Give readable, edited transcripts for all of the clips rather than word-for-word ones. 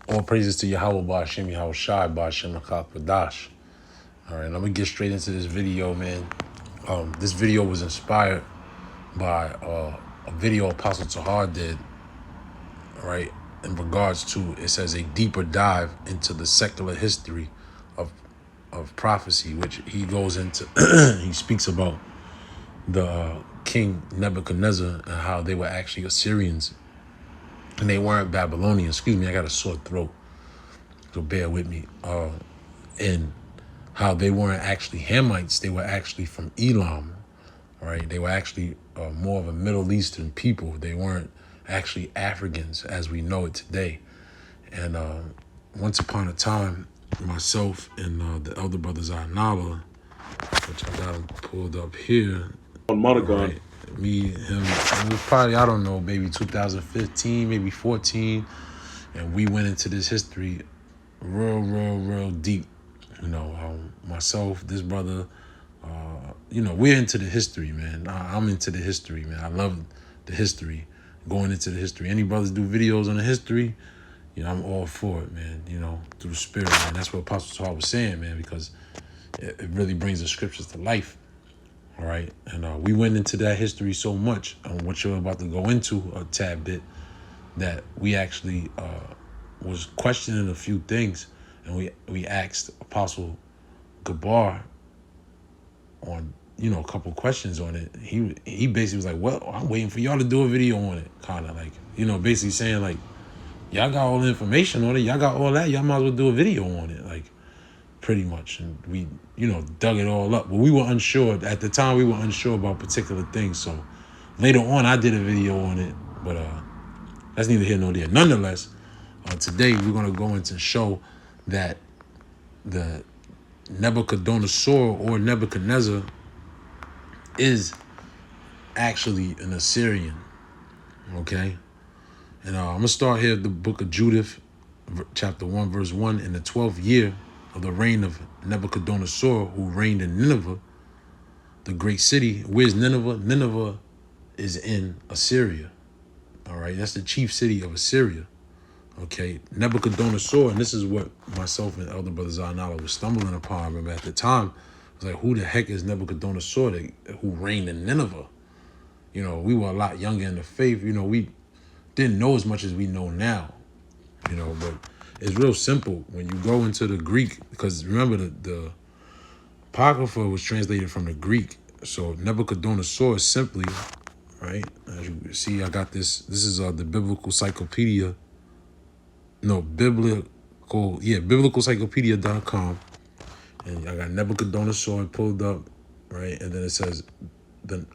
All praises to Yahweh Ba'Shem, Yahweh Shai Ba'Shem Akak. All right, I'm gonna get straight into this video, man. This video was inspired by a video Apostle Tahar did, right, in regards to, it says, a deeper dive into the secular history of prophecy, which he goes into. He speaks about the King Nebuchadnezzar and how they were actually Assyrians and they weren't Babylonians. Excuse me, I got a sore throat, so bear with me. And how they weren't actually Hamites, they were actually from Elam, right? They were actually more of a Middle Eastern people. They weren't actually Africans as we know it today. And once upon a time, myself and the elder brothers Anala, which I got them pulled up here. On Monogon. Right, me, him, it was probably, I don't know, maybe 2015, maybe 14. And we went into this history real deep. You know, myself, this brother, you know, we're into the history, man. I'm into the history, man. I love the history, going into the history. Any brothers do videos on the history, you know, I'm all for it, man, you know, through the spirit, man. That's what Apostle Paul was saying, man, because it really brings the scriptures to life, all right? And we went into that history so much, on what you're about to go into a tad bit, that we actually was questioning a few things, and we asked Apostle Gabar on, you know, a couple questions on it. He basically was like, well, I'm waiting for y'all to do a video on it, kind of like, you know, basically saying like, y'all got all the information on it, y'all got all that, y'all might as well do a video on it, like, pretty much. And we, you know, dug it all up, but we were unsure at the time. We were unsure about particular things, so later on I did a video on it, but that's neither here nor there. Nonetheless, today we're going to go into show that the Nabuchodonosor or Nebuchadnezzar is actually an Assyrian, okay? And I'm going to start here at the book of Judith, chapter 1, verse 1. In the 12th year of the reign of Nabuchodonosor, who reigned in Nineveh, the great city. Where's Nineveh? Nineveh is in Assyria, all right? That's the chief city of Assyria. Okay, Nabuchodonosor, and this is what myself and elder brother Zainala was stumbling upon. Remember at the time, it was like, who the heck is Nabuchodonosor who reigned in Nineveh? You know, we were a lot younger in the faith. You know, we didn't know as much as we know now. You know, but it's real simple when you go into the Greek, because remember the Apocrypha was translated from the Greek. So Nabuchodonosor is simply, right? As you see, I got this. This is the biblical encyclopedia. No, biblicalcyclopedia.com. And I got Nabuchodonosor pulled up, right? And then it says,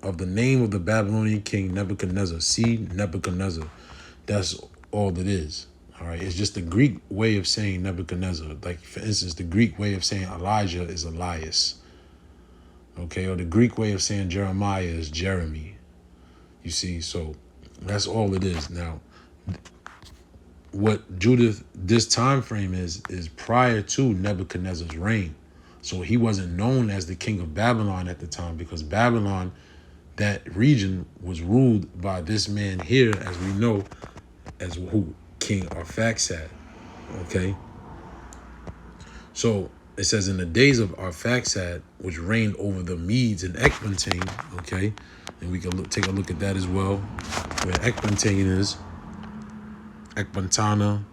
of the name of the Babylonian king Nebuchadnezzar. See, Nebuchadnezzar. That's all it is, all right? It's just the Greek way of saying Nebuchadnezzar. Like, for instance, the Greek way of saying Elijah is Elias, okay? Or the Greek way of saying Jeremiah is Jeremy. You see, so that's all it is. Now, what Judith, this time frame is prior to Nebuchadnezzar's reign. So he wasn't known as the king of Babylon at the time, because Babylon, that region, was ruled by this man here, as we know, as who? King Arphaxad. Okay. So it says, in the days of Arphaxad, which reigned over the Medes in Ecbatane. Okay. And we can take a look at that as well, where Ecbatane is. Ecbatane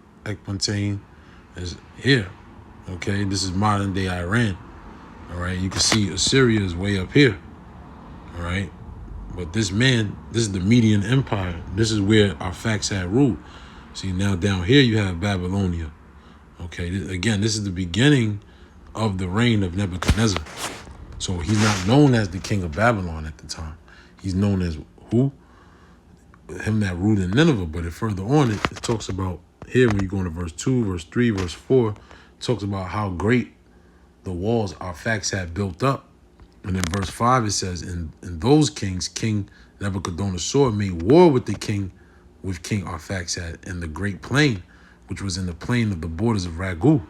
is here. Okay, this is modern day Iran. All right, you can see Assyria is way up here. All right, but this is the Median Empire. This is where Arphaxad ruled. See, now down here you have Babylonia. Okay, again, this is the beginning of the reign of Nebuchadnezzar. So he's not known as the king of Babylon at the time. He's known as who? Him that ruled in Nineveh. But further on, it talks about here, when you go into verse 2, verse 3, verse 4, it talks about how great the walls Arphaxad built up. And in verse 5, it says, in those kings, King Nabuchodonosor made war with King Arphaxad in the great plain, which was in the plain of the borders of Ragu,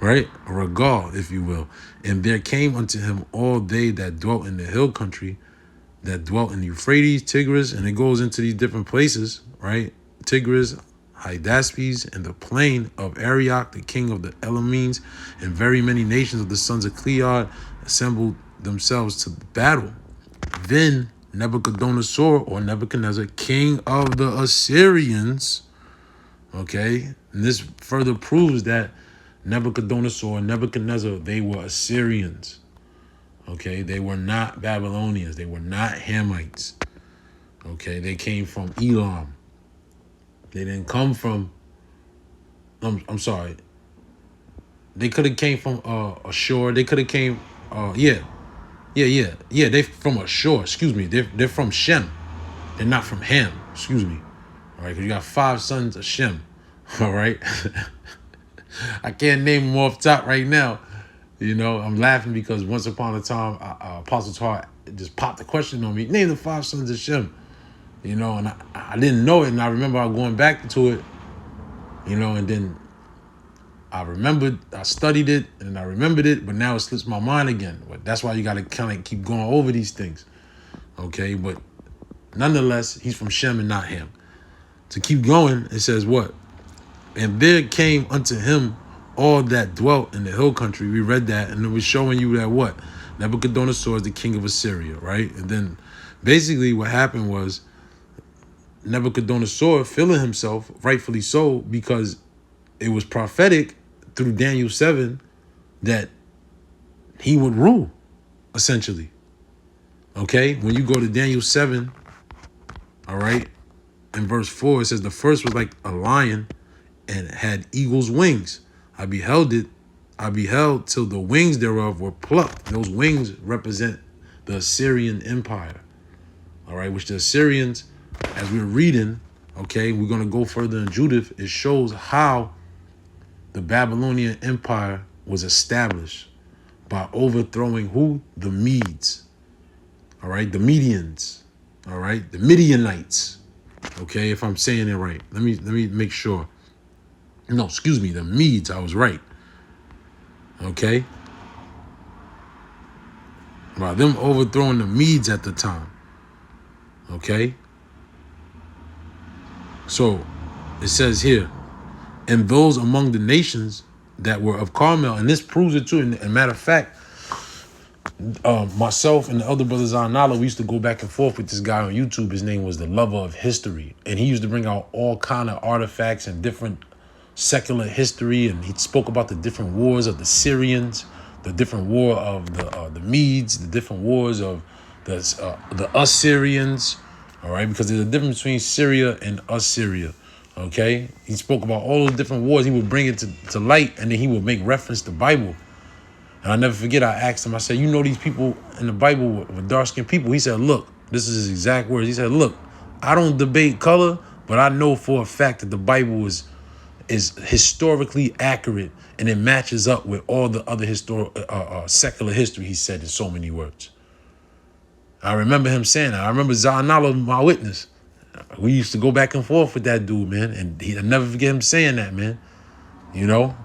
right? Ragal, if you will. And there came unto him all they that dwelt in the hill country, that dwelt in Euphrates, Tigris, and it goes into these different places, right? Tigris, Hydaspes, and the plain of Arioch, the king of the Elamines, and very many nations of the sons of Cleod assembled themselves to battle. Then Nabuchodonosor, or Nebuchadnezzar, king of the Assyrians, okay, and this further proves that Nabuchodonosor and Nebuchadnezzar, they were Assyrians, okay, they were not Babylonians, they were not Hamites, okay, they came from Elam. They didn't come from, I'm sorry, they could have came from Ashur, they could have came, they from Ashur, excuse me, they're from Shem, they're not from Ham, excuse me, all right, because you got 5 sons of Shem, all right, I can't name them off top right now, you know, I'm laughing because once upon a time, Apostle Tar just popped the question on me, name the 5 sons of Shem, you know, and I didn't know it, and I remember going back to it, you know, and then I studied it, and I remembered it, but now it slips my mind again. But that's why you got to kind of keep going over these things, okay? But nonetheless, he's from Shem and not Ham. To keep going, it says what? And there came unto him all that dwelt in the hill country. We read that, and it was showing you that what? Nebuchadnezzar is the king of Assyria, right? And then basically what happened was Nebuchadnezzar feeling himself, rightfully so, because it was prophetic through Daniel 7 that he would rule, essentially. Okay? When you go to Daniel 7, all right, in verse 4, it says, the first was like a lion and had eagle's wings. I beheld till the wings thereof were plucked. Those wings represent the Assyrian Empire, all right, which the Assyrians, as we're reading, okay, we're going to go further in Judith, it shows how the Babylonian Empire was established by overthrowing who? The Medes, all right, the Medians, all right, the Midianites, okay, if I'm saying it right. Let me make sure. No, excuse me, the Medes, I was right, okay, by them overthrowing the Medes at the time, okay. So it says here, and those among the nations that were of Carmel, and this proves it too. And matter of fact, myself and the other brothers on Nala, we used to go back and forth with this guy on YouTube. His name was the Lover of History, and he used to bring out all kind of artifacts and different secular history, and he spoke about the different wars of the Syrians, the different war of the Medes, the different wars of the Assyrians. All right, because there's a difference between Syria and Assyria. Okay, he spoke about all the different wars. He would bring it to light, and then he would make reference to Bible. And I never forget, I asked him, I said, you know these people in the Bible with dark-skinned people? He said, look, this is his exact words. He said, look, I don't debate color, but I know for a fact that the Bible is historically accurate, and it matches up with all the other secular history, he said in so many words. I remember him saying that. I remember Zahnala, my witness. We used to go back and forth with that dude, man. And I never forget him saying that, man. You know?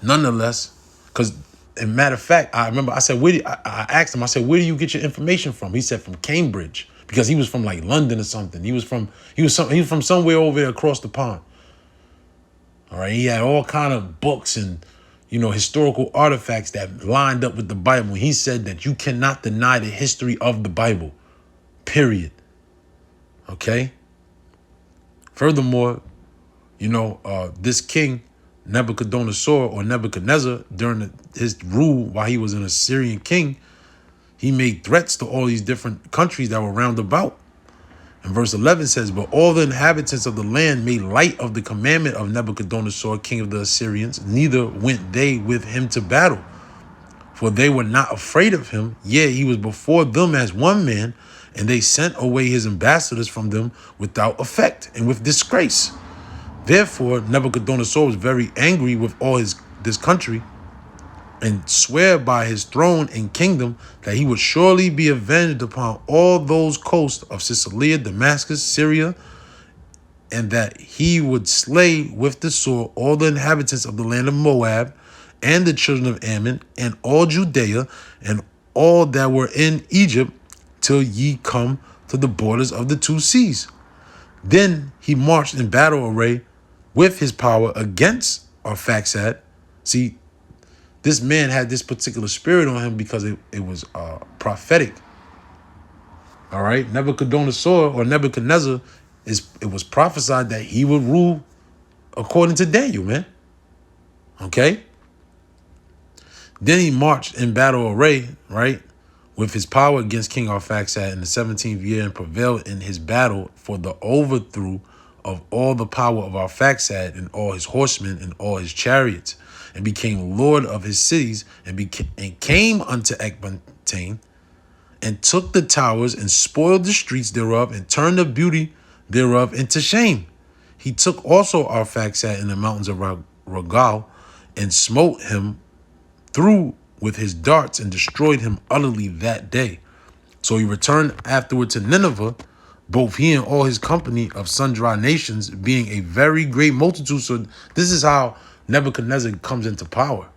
Nonetheless, because, as a matter of fact, I remember I said, I asked him, I said, where do you get your information from? He said, from Cambridge. Because he was from like London or something. He was from somewhere over there across the pond. All right. He had all kind of books and, you know, historical artifacts that lined up with the Bible. He said that you cannot deny the history of the Bible, period. Okay. Furthermore, you know, this king, Nabuchodonosor or Nebuchadnezzar, during his rule while he was an Assyrian king, he made threats to all these different countries that were round about. And verse 11 says, but all the inhabitants of the land made light of the commandment of Nabuchodonosor, king of the Assyrians, neither went they with him to battle. For they were not afraid of him. Yea, he was before them as one man, and they sent away his ambassadors from them without effect and with disgrace. Therefore, Nebuchadnezzar was very angry with all this country, and swear by his throne and kingdom that he would surely be avenged upon all those coasts of Sicilia, Damascus, Syria, and that he would slay with the sword all the inhabitants of the land of Moab, and the children of Ammon, and all Judea, and all that were in Egypt, till ye come to the borders of the 2 seas. Then he marched in battle array with his power against Arphaxad. See, this man had this particular spirit on him because it was prophetic. All right, Nebuchadnezzar or Nebuchadnezzar it was prophesied that he would rule according to Daniel, man. Okay. Then he marched in battle array, right, with his power against King Arphaxad in the 17th year and prevailed in his battle for the overthrow of all the power of Arphaxad and all his horsemen and all his chariots, and became lord of his cities and came unto Ecbatane and took the towers and spoiled the streets thereof and turned the beauty thereof into shame. He took also Arphaxad in the mountains of Ragal and smote him through with his darts and destroyed him utterly that day. So he returned afterward to Nineveh, both he and all his company of sundry nations, being a very great multitude. So this is how Nebuchadnezzar comes into power.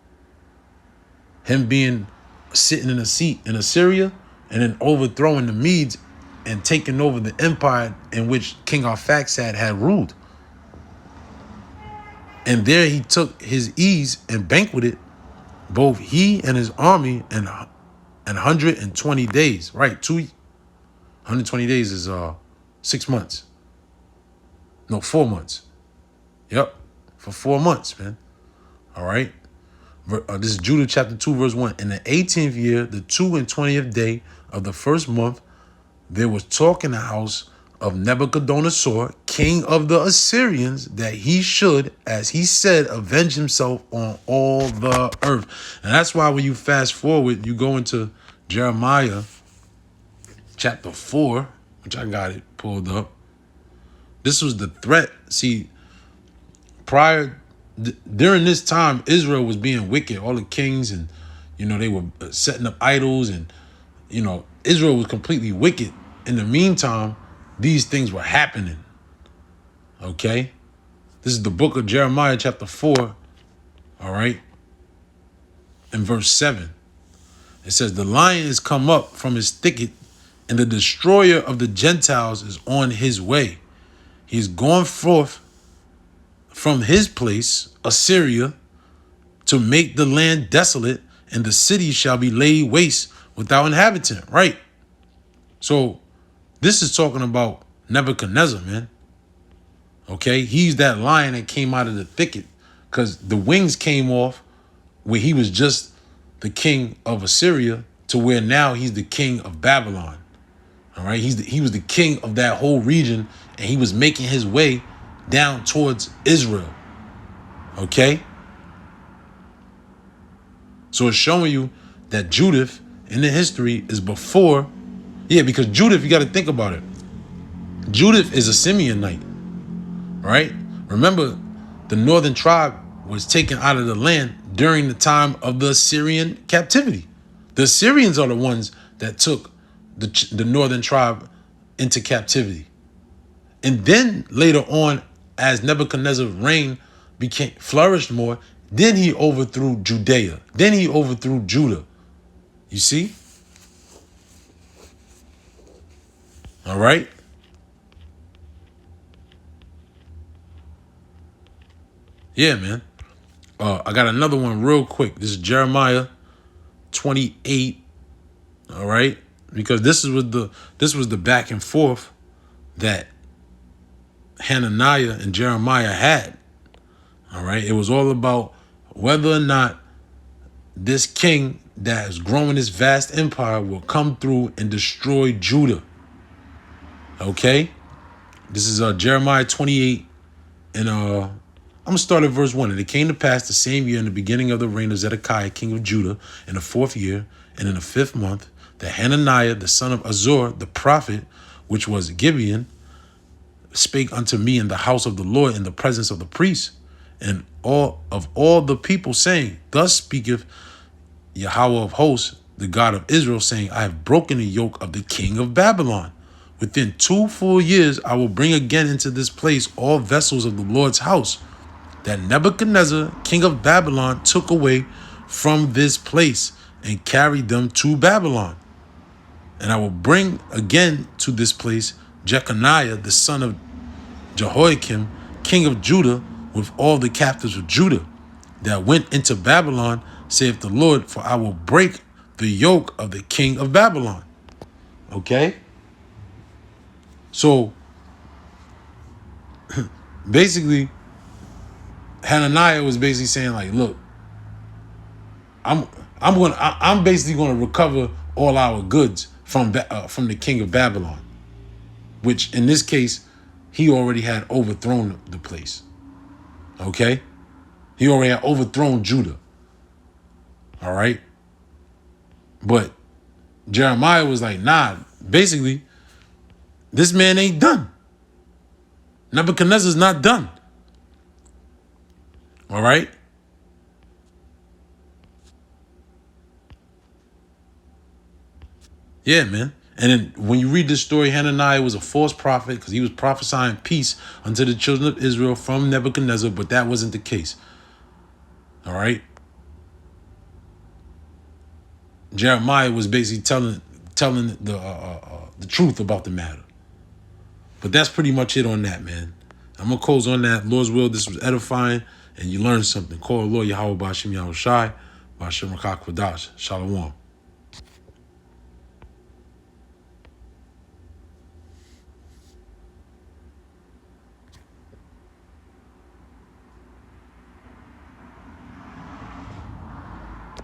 Him being sitting in a seat in Assyria and then overthrowing the Medes and taking over the empire in which King Arphaxad had ruled. And there he took his ease and banqueted both he and his army in 120 days. Right, 120 days is 6 months. No, 4 months. Yep, for 4 months, man. All right. This is Judah chapter 2, verse 1. In the 18th year, the 22nd day of the first month, there was talk in the house of Nabuchodonosor, king of the Assyrians, that he should, as he said, avenge himself on all the earth. And that's why when you fast forward, you go into Jeremiah chapter 4, which I got it pulled up. This was the threat. See, during this time, Israel was being wicked. All the kings and, they were setting up idols and, Israel was completely wicked. In the meantime, these things were happening. Okay? This is the book of Jeremiah chapter 4. All right? In verse 7. It says, the lion is come up from his thicket, and the destroyer of the Gentiles is on his way. He's gone forth from his place, Assyria, to make the land desolate, and the city shall be laid waste without inhabitant. Right? So this is talking about Nebuchadnezzar, man. Okay? He's that lion that came out of the thicket because the wings came off where he was just the king of Assyria to where now he's the king of Babylon. All right? He was the king of that whole region, and he was making his way down towards Israel. Okay? So it's showing you that Judith in the history is before. Yeah, because Judith, you got to think about it. Judith is a Simeonite, right? Remember, the northern tribe was taken out of the land during the time of the Assyrian captivity. The Assyrians are the ones that took the northern tribe into captivity. And then later on, as Nebuchadnezzar's reign flourished more, then he overthrew Judea. Then he overthrew Judah. You see? All right? Yeah, man. I got another one real quick. This is Jeremiah 28. All right? Because this was the back and forth that Hananiah and Jeremiah had. All right? It was all about whether or not this king that has grown this vast empire will come through and destroy Judah. Okay? This is Jeremiah 28. And I'm going to start at verse 1. And it came to pass the same year in the beginning of the reign of Zedekiah, king of Judah, in the 4th year, and in the 5th month, that Hananiah, the son of Azor, the prophet, which was Gibeon, spake unto me in the house of the Lord in the presence of the priests and all the people, saying, thus speaketh Yahweh of hosts, the God of Israel, saying, I have broken the yoke of the king of Babylon. Within 2 full years, I will bring again into this place all vessels of the Lord's house that Nebuchadnezzar, king of Babylon, took away from this place and carried them to Babylon. And I will bring again to this place Jeconiah, the son of Jehoiakim, king of Judah, with all the captives of Judah that went into Babylon, saith the Lord, for I will break the yoke of the king of Babylon. Okay? So, basically, Hananiah was basically saying, like, look, I'm basically going to recover all our goods from the king of Babylon, which in this case, he already had overthrown the place. Okay? He already had overthrown Judah. All right? But Jeremiah was like, nah, basically, this man ain't done. Nebuchadnezzar's not done. All right? Yeah, man. And then when you read this story, Hananiah was a false prophet because he was prophesying peace unto the children of Israel from Nebuchadnezzar, but that wasn't the case. All right? Jeremiah was basically telling the truth about the matter. But that's pretty much it on that, man. I'm going to close on that. Lord's will, this was edifying, and you learned something. Call Lord Yahweh Bashim Yahushai, Bashim Rakak Wadash. Shalom.